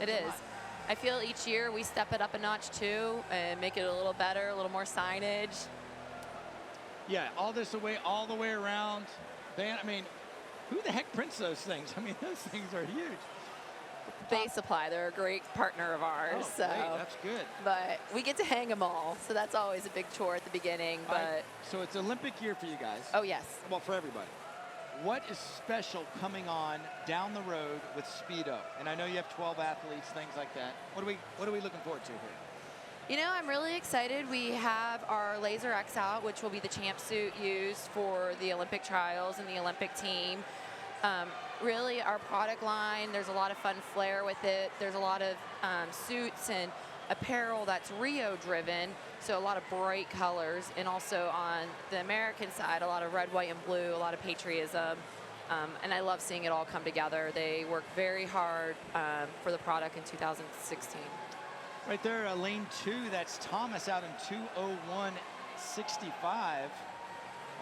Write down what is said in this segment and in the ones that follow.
it is. I feel each year we step it up a notch too and make it a little better, a little more signage. Yeah, all the way around. I mean, who the heck prints those things? I mean, those things are huge. Bay Supply, they're a great partner of ours. Oh, so great, that's good. But we get to hang them all, so that's always a big chore at the beginning. But so it's Olympic year for you guys. Oh yes. Well, for everybody. What is special coming on down the road with Speedo? And I know you have 12 athletes, things like that. What are we looking forward to here? You know, I'm really excited. We have our Laser X out, which will be the champ suit used for the Olympic trials and the Olympic team. Really, our product line, there's a lot of fun flair with it. There's a lot of suits and apparel that's Rio-driven, so a lot of bright colors. And also on the American side, a lot of red, white, and blue, a lot of patriotism. And I love seeing it all come together. They worked very hard for the product in 2016. Right there, lane 2, that's Thomas out in 2:01.65.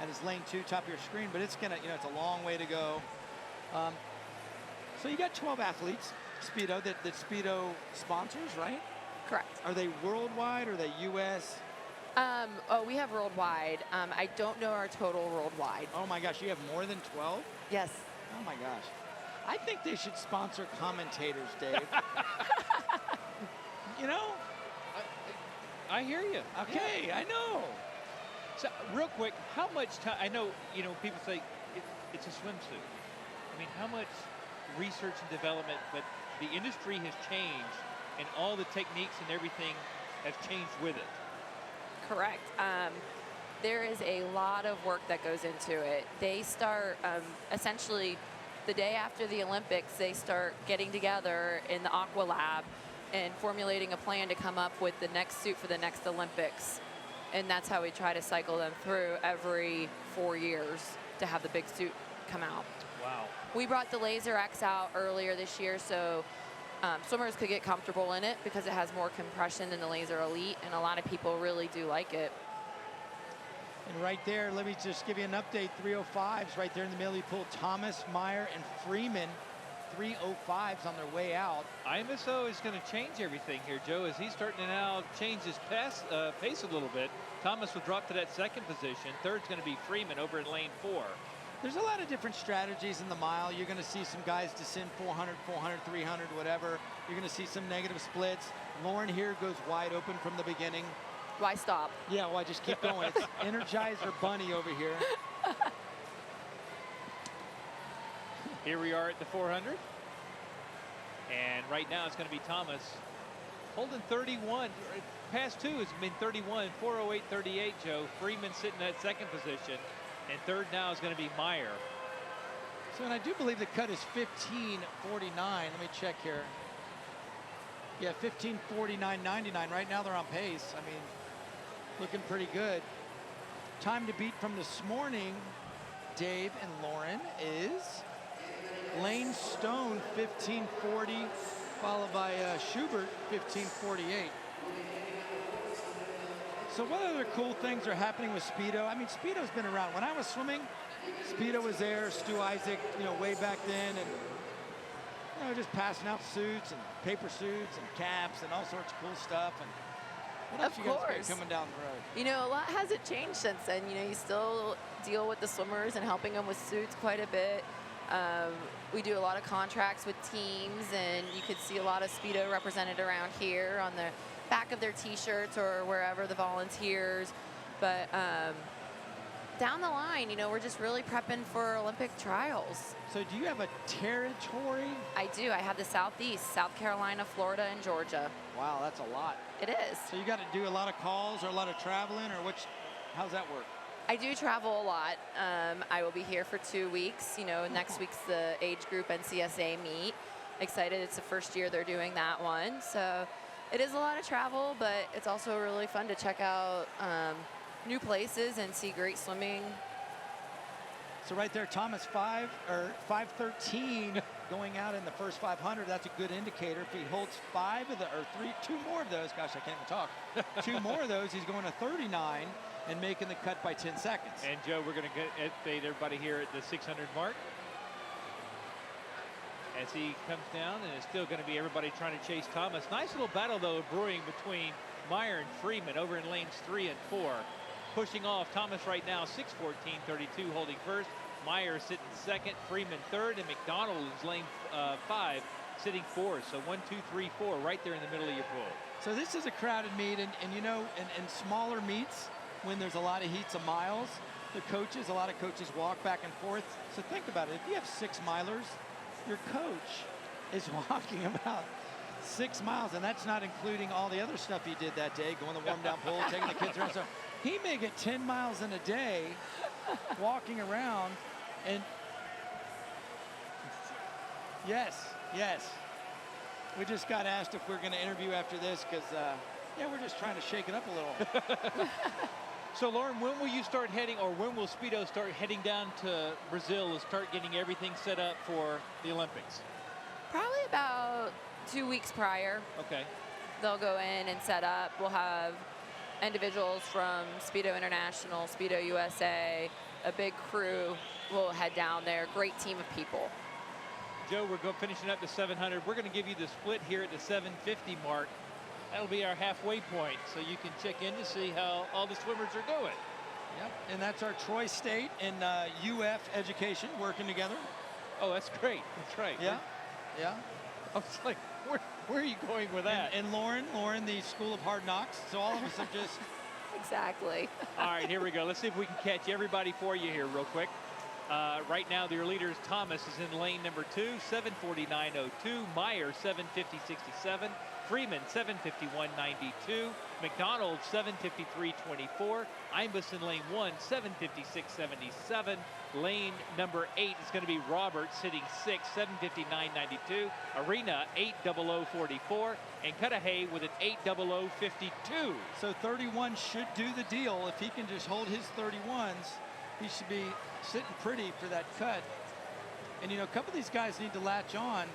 That is lane 2, top of your screen, but it's gonna, it's a long way to go. So you got 12 athletes, Speedo, that Speedo sponsors, right? Correct. Are they worldwide or are they U.S.? Oh, we have worldwide. I don't know our total worldwide. Oh my gosh, you have more than 12? Yes. Oh my gosh. I think they should sponsor commentators, Dave. You know? I hear you. Okay, yeah. I know. So, real quick, how much time? I know, people say it's a swimsuit. I mean, how much research and development, but the industry has changed, and all the techniques and everything has changed with it. Correct. There is a lot of work that goes into it. They start essentially the day after the Olympics. They start getting together in the Aqua Lab and formulating a plan to come up with the next suit for the next Olympics. And that's how we try to cycle them through every 4 years to have the big suit come out. Wow. We brought the Laser X out earlier this year so swimmers could get comfortable in it because it has more compression than the Laser Elite, and a lot of people really do like it. And right there, let me just give you an update. 305s right there in the middle. You pull Thomas, Meyer, and Freeman. 305s on their way out. IMSO is going to change everything here, Joe, as he's starting to now change his pace a little bit. Thomas will drop to that second position. Third's going to be Freeman over in lane 4. There's a lot of different strategies in the mile. You're going to see some guys descend 400, 400, 300, whatever. You're going to see some negative splits. Lauren here goes wide open from the beginning. Why stop? Yeah, why just keep going? It's Energizer Bunny over here. Here we are at the 400. And right now it's going to be Thomas holding 31. Past 2 has been 31, 4:08.38, Joe. Freeman sitting at second position. And third now is going to be Meyer. So, and I do believe the cut is 15:49. Let me check here. Yeah, 15:49.99. Right now they're on pace. I mean, looking pretty good. Time to beat from this morning, Dave and Lauren, is Lane Stone 15:40, followed by Schubert 15:48. So what other cool things are happening with Speedo? I mean, Speedo's been around. When I was swimming, Speedo was there, Stu Isaac, way back then, and just passing out suits and paper suits and caps and all sorts of cool stuff. And what else you guys got coming down the road? A lot hasn't changed since then. You still deal with the swimmers and helping them with suits quite a bit. We do a lot of contracts with teams, and you could see a lot of Speedo represented around here on the back of their t-shirts or wherever the volunteers. But down the line, we're just really prepping for Olympic trials. So do you have a territory? I do. I have the Southeast, South Carolina, Florida, and Georgia. Wow, that's a lot. It is. So you got to do a lot of calls or a lot of traveling, or how's that work? I do travel a lot. I will be here for 2 weeks. Next week's the age group NCSA meet. Excited. It's the first year they're doing that one. So it is a lot of travel, but it's also really fun to check out new places and see great swimming. So right there, Thomas 5:13 going out in the first 500. That's a good indicator. If he holds 2 more of those, gosh, I can't even talk. 2 more of those, he's going to 39 and making the cut by 10 seconds. And Joe, we're going to update everybody here at the 600 mark. as he comes down, and it's still going to be everybody trying to chase Thomas. Nice little battle, though, brewing between Meyer and Freeman over in lanes 3 and 4. Pushing off Thomas right now, 6:14.32, holding first. Meyer sitting second, Freeman third, and McDonald is lane 5, sitting fourth. So 1, 2, 3, 4, right there in the middle of your pool. So this is a crowded meet, and you know, in smaller meets, when there's a lot of heats of miles, a lot of coaches walk back and forth. So think about it. If you have 6 milers, your coach is walking about 6 miles, and that's not including all the other stuff he did that day, going to the warm-down pool, taking the kids around. So he may get 10 miles in a day walking around, and yes. We just got asked if we're going to interview after this because, yeah, we're just trying to shake it up a little. So, Lauren, when will you start heading, or when will Speedo start heading down to Brazil and start getting everything set up for the Olympics? Probably about 2 weeks prior. Okay. They'll go in and set up. We'll have individuals from Speedo International, Speedo USA, a big crew will head down there. Great team of people. Joe, we're finishing up the 700. We're going to give you the split here at the 750 mark. That'll be our halfway point, so you can check in to see how all the swimmers are doing. Yep, and that's our Troy State and UF education working together. Oh, that's great. That's right. Yeah. I was like, where are you going with that? And Lauren, the School of Hard Knocks. So all of us are just... Exactly. All right, here we go. Let's see if we can catch everybody for you here real quick. Right now, your leaders, Thomas is in lane number 2, 7:49.02. Meyer, 7:50.67. Freeman, 7:51.92. McDonald, 7:53.24. Imbus in lane 1, 7:56.77. Lane number 8 is going to be Roberts, sitting 6, 7:59.92. Arena, 8:00.44. And Cudahy with an 8:00.52. So 31 should do the deal. If he can just hold his 31s, he should be sitting pretty for that cut. And, you know, a couple of these guys need to latch on.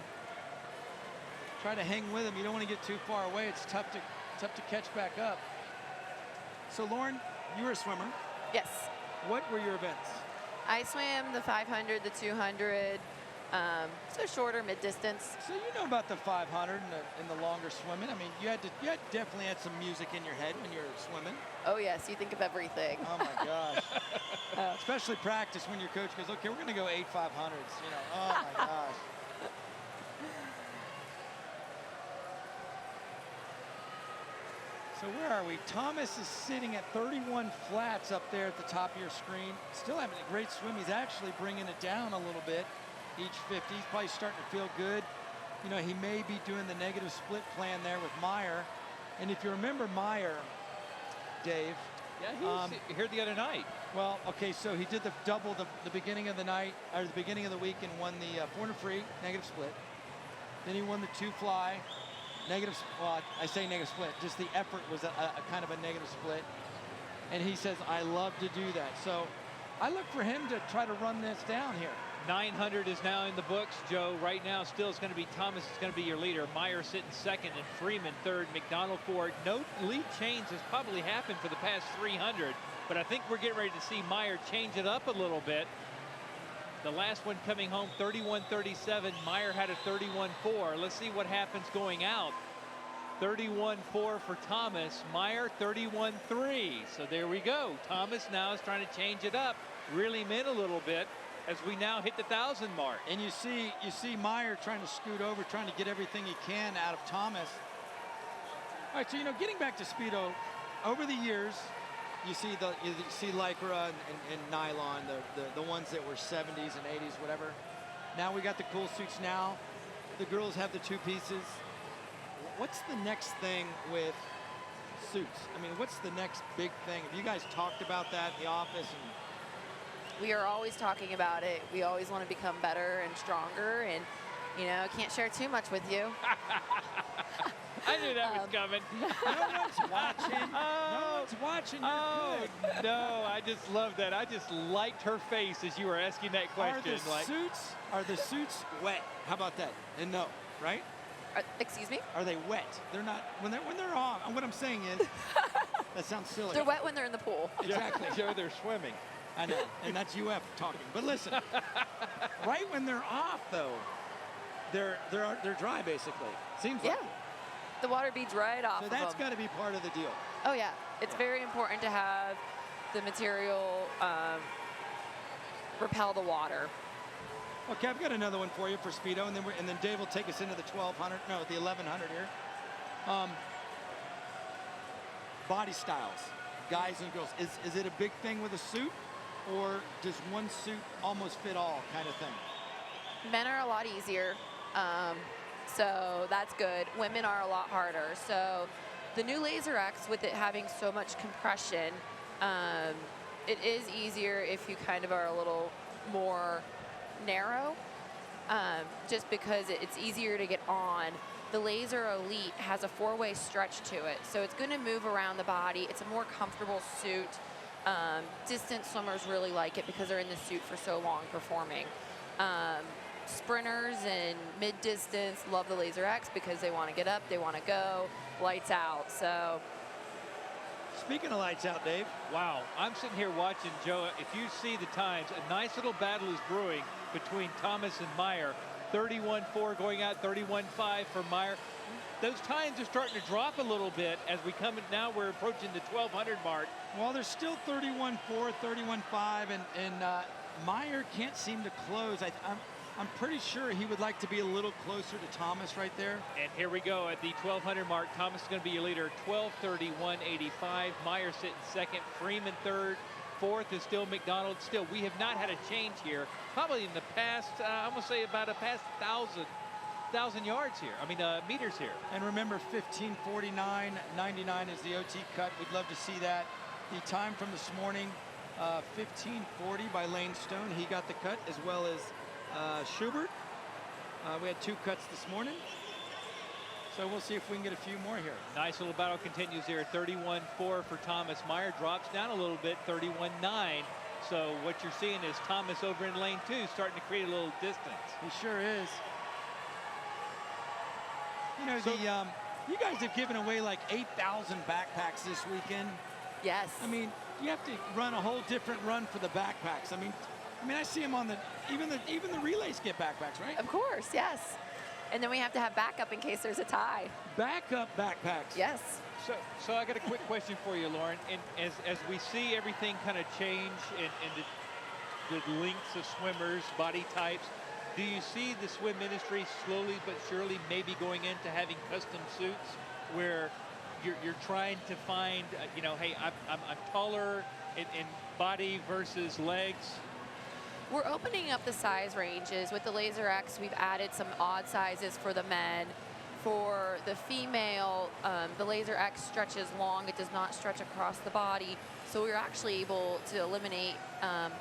Try to hang with him. You don't want to get too far away. It's tough to catch back up. So, Lauren, you were a swimmer. Yes. What were your events? I swam the 500, the 200, so shorter mid-distance. So you know about the 500 and the longer swimming. I mean, you definitely had some music in your head when you were swimming. Oh yes, you think of everything. Oh my gosh. Especially practice when your coach goes, okay, we're going to go 8 500s. You know, oh my gosh. So where are we? Thomas is sitting at 31 flats up there at the top of your screen. Still having a great swim. He's actually bringing it down a little bit each 50. He's probably starting to feel good. You know, he may be doing the negative split plan there with Meyer. And if you remember Meyer, Dave. Yeah, he was here the other night. Well, okay, so he did the double the beginning of the night, or the beginning of the week, and won the 400 free, negative split. Then he won the 2 fly. Negative, well, I say negative split, just the effort was a kind of a negative split. And he says, I love to do that. So I look for him to try to run this down here. 900 is now in the books, Joe. Right now, still it's going to be Thomas is going to be your leader. Meyer sitting second and Freeman third, McDonald fourth. No lead change has probably happened for the past 300, but I think we're getting ready to see Meyer change it up a little bit. The last one coming home, 31.37. Meyer had a 31.4. Let's see what happens going out. 31.4 for Thomas. Meyer, 31.3. So there we go. Thomas now is trying to change it up, reel him in a little bit as we now hit the 1,000 mark. And you see Meyer trying to scoot over, trying to get everything he can out of Thomas. All right, so, you know, getting back to Speedo, over the years, you see Lycra and nylon, the ones that were 70s and 80s, whatever. Now we got the cool suits now. The girls have the 2 pieces. What's the next thing with suits? I mean, what's the next big thing? Have you guys talked about that in the office? We are always talking about it. We always want to become better and stronger, and, you know, can't share too much with you. I knew that was coming. No one's watching. No one's watching. You're good. No, I just love that. I just liked her face as you were asking that question. Are the suits wet? How about that? And no, right? Excuse me? Are they wet? They're not. When they're on. What I'm saying is, that sounds silly. They're wet when they're in the pool. Exactly. Joe, they're swimming. I know, and that's UF talking. But listen, right when they're off, though, they're dry basically. Seems Yeah. like. The water beads right off So of that's them. got to be part of the deal. Oh yeah, it's Yeah. very important to have the material repel the water. Okay, I've got another one for you for Speedo, and then Dave will take us into the 1200. No, the 1100 here. Body styles, guys and girls. Is it a big thing with a suit, or does one suit almost fit all kind of thing? Men are a lot easier, so that's good. Women are a lot harder. So the new Laser X, with it having so much compression, it is easier if you kind of are a little more narrow, just because it's easier to get on. The Laser Elite has a 4-way stretch to it, so it's going to move around the body. It's a more comfortable suit. Distance swimmers really like it because they're in the suit for so long performing. Sprinters and mid-distance love the Laser X because they want to get up, they want to go, lights out. So, Speaking of lights out, Dave. Wow, I'm sitting here watching, Joe. If you see the times, a nice little battle is brewing between Thomas and Meyer. 31.4 going out, 31.5 for Meyer. Those times are starting to drop a little bit as we come in. Now we're approaching the 1200 mark. Well, there's still 31.4, 31.5, and Meyer can't seem to close. I'm pretty sure he would like to be a little closer to Thomas right there. And here we go at the 1200 mark. Thomas is going to be your leader, 12:31.85. Meyer sitting second, Freeman third. Fourth is still McDonald. Still, we have not had a change here. Probably in the past, I'm going to say about a past 1,000 yards here. I mean, meters here. And remember, 15:49.99 is the OT cut. We'd love to see that. The time from this morning, 15:40 by Lane Stone. He got the cut, as well as Schubert. We had 2 cuts this morning. So we'll see if we can get a few more here. Nice little battle continues here. 31.4 for Thomas. Meyer drops down a little bit, 31.9. So what you're seeing is Thomas over in lane 2 starting to create a little distance. He sure is. You know, So- you guys have given away like 8,000 backpacks this weekend. yes. I mean, you have to run a whole different run for the backpacks. I mean, I see them on even the relays get backpacks, right? Of course, yes. And then we have to have backup in case there's a tie. Backup backpacks. Yes. So I got a quick question for you, Lauren. And as we see everything kind of change in the lengths of swimmers, body types, do you see the swim industry slowly but surely maybe going into having custom suits where you're trying to find, you know, hey, I'm taller in body versus legs? We're opening up the size ranges. With the Laser X, we've added some odd sizes for the men. For the female, the Laser X stretches long. It does not stretch across the body. So we were actually able to eliminate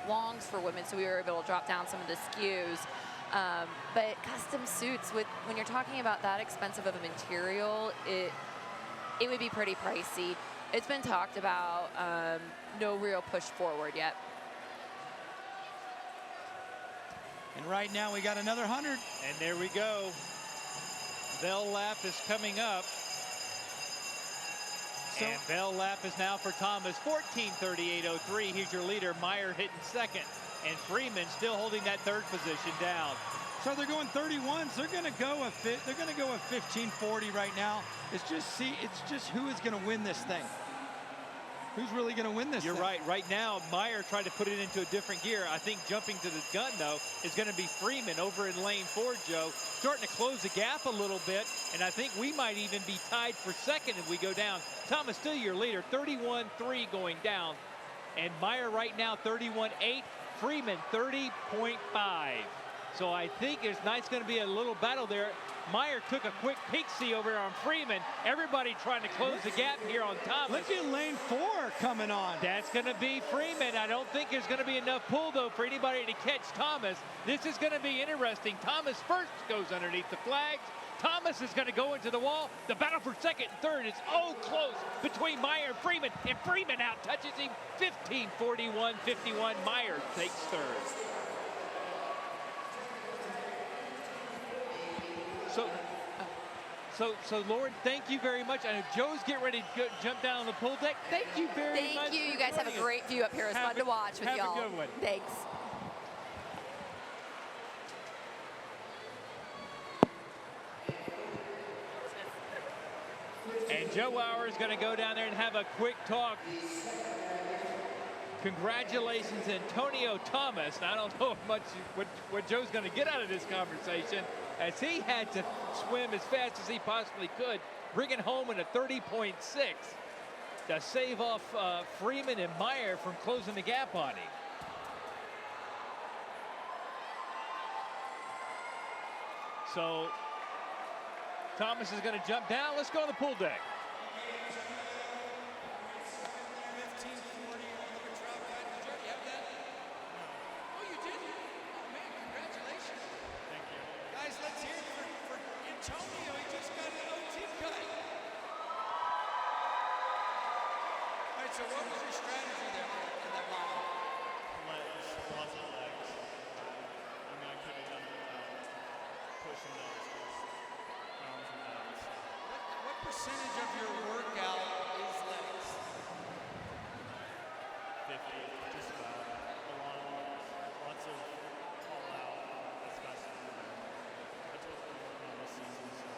longs for women, so we were able to drop down some of the skews. But custom suits, when you're talking about that expensive of a material, it would be pretty pricey. It's been talked about, no real push forward yet. And right now we got another 100. And there we go. Bell lap is coming up. And bell lap is now for Thomas, 14:38.03. He's your leader. Meyer hitting second. And Freeman still holding that third position down. So they're going 31s. They're going to go a 15:40 right now. It's just who is going to win this thing. Who's really going to win this You're thing? right. Right now, Meyer tried to put it into a different gear. I think jumping to the gun, though, is going to be Freeman over in lane 4, Joe. Starting to close the gap a little bit, and I think we might even be tied for second if we go down. Thomas still your leader, 31.3 going down. And Meyer right now, 31.8. Freeman, 30.5. So I think it's going to be a little battle there. Meyer took a quick peek-see over on Freeman. Everybody trying to close the gap here on Thomas. Look at lane 4 coming on. That's going to be Freeman. I don't think there's going to be enough pull, though, for anybody to catch Thomas. This is going to be interesting. Thomas first goes underneath the flags. Thomas is going to go into the wall. The battle for second and third is close between Meyer and Freeman out touches him. 15:41.51. Meyer takes third. So Lauren, thank you very much. I know Joe's getting ready to jump down on the pool deck. Thank you very much. Thank you. You guys have a great view up here. It's fun to watch with y'all. Have a good one. Thanks. And Joe Auer is going to go down there and have a quick talk. Congratulations, Antonio Thomas. Now, I don't know what Joe's going to get out of this conversation, as he had to swim as fast as he possibly could, bringing home in a 30.6 to save off Freeman and Meyer from closing the gap on him. So Thomas is going to jump down. Let's go on the pool deck. 1540, another trout guide. Did you already have that? No. Oh, you did? Oh, man, congratulations. Thank you. Guys, let's hear it for Antonio. He just got an OT cut. All right, so what was your strategy there in that line? Legs, lots of legs. I mean, I could have done it without pushing those pounds and pounds. What percentage of your workout is legs? 50, just about. A lot of legs. Lots of all out, especially. That's what we're working on this season. So.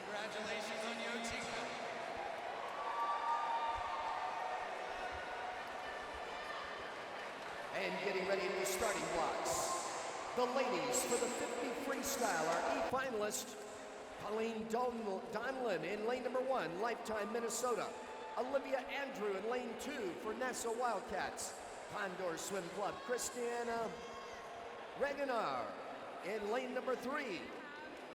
Congratulations on your OT cut. And getting ready to the starting blocks. The ladies for the 50 freestyle are E-finalist Colleen Donlin in lane number 1, Lifetime, Minnesota. Olivia Andrew in lane 2 for Nassau Wildcats. Condor Swim Club, Christiana Reganar in lane number 3.